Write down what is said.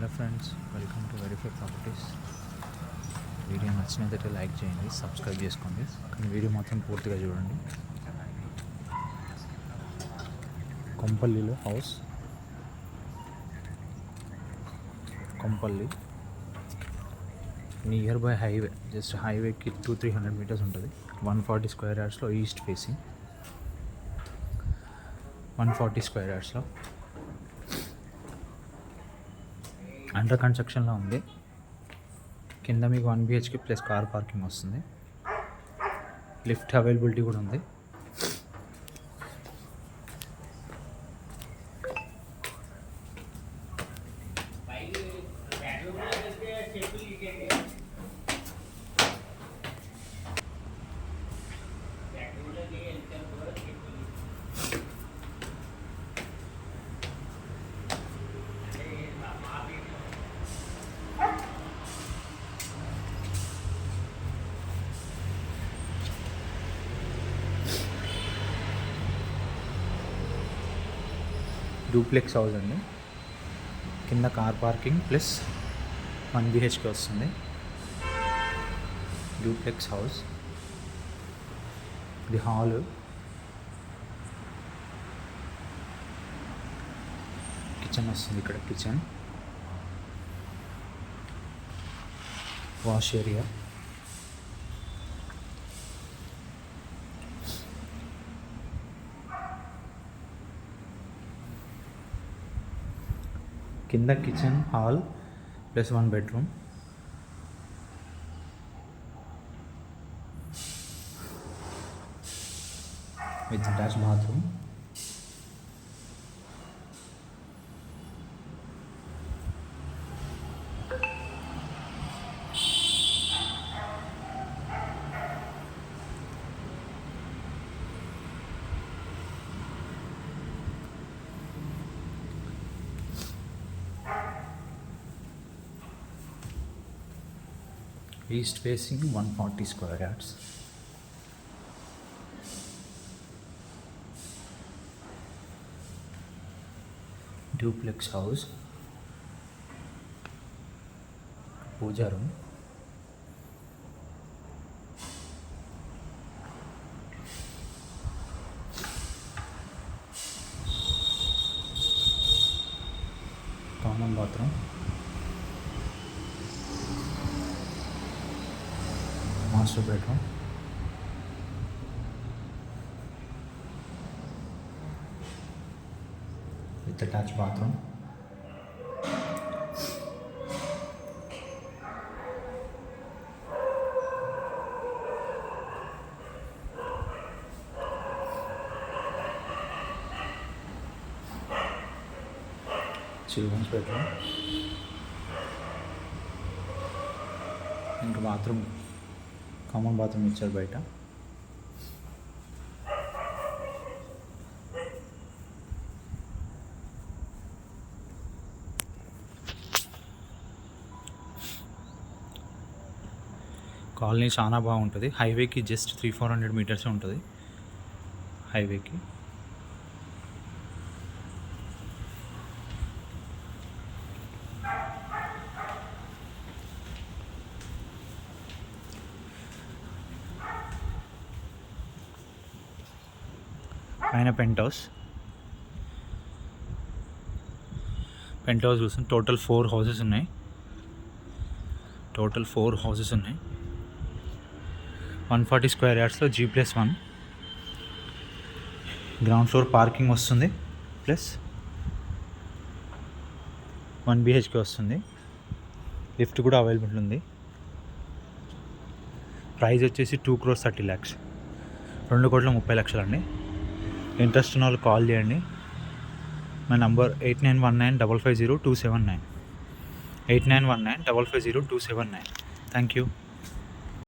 Hello friends, welcome to verify properties. Video నచ్చినట్లయితే like చేయండి, subscribe చేసుకోండి, కానీ వీడియో మాత్రం పూర్తిగా చూడండి. కొంపల్లిలో house, Kompally near by highway, just హైవేకి 200-300 మీటర్స్ ఉంటుంది. 140 స్క్వేర్ యార్డ్స్లో, ఈస్ట్ ఫేసింగ్ 140 స్క్వేర్ యార్డ్స్లో అండర్ కన్స్ట్రక్షన్లో ఉంది. కింద మీకు 1 BHK ప్లస్ కార్ పార్కింగ్ వస్తుంది. లిఫ్ట్ అవైలబిలిటీ కూడా ఉంది. డూప్లెక్స్ హౌస్ అండి. కింద కార్ పార్కింగ్ ప్లస్ 1 BHK వస్తుంది. Duplex house. ఇది హాల్, కిచెన్ వస్తుంది. ఇక్కడ కిచెన్, వాష్ ఏరియా, కింద kitchen, hall plus 1 bedroom. With attach bathroom. East facing 140 square yards. Duplex house. Puja room, common bathroom, master bedroom, with attach bathroom. Children's bedroom. ఇంకా bathroom, common bathroom ఇచ్చారు బయట. Colony చాలా బాగుంటుంది. హైవేకి just 300-400 మీటర్సే ఉంటుంది హైవేకి. పైన పెంట్ హౌస్ చూస్తాం. టోటల్ 4 హౌసెస్ ఉన్నాయి. 140 స్క్వేర్ యార్డ్స్లో G+1. గ్రౌండ్ ఫ్లోర్ పార్కింగ్ వస్తుంది, ప్లస్ 1 BHK వస్తుంది. లిఫ్ట్ కూడా అవైలబుల్ ఉంది. ప్రైస్ వచ్చేసి 2,30,00,000, 2,30,00,000 అండి. ఇంట్రెస్ట్ ఉన్న వాళ్ళు కాల్ చేయండి. మా నంబర్ 8919550279, 8919550279. Thank you.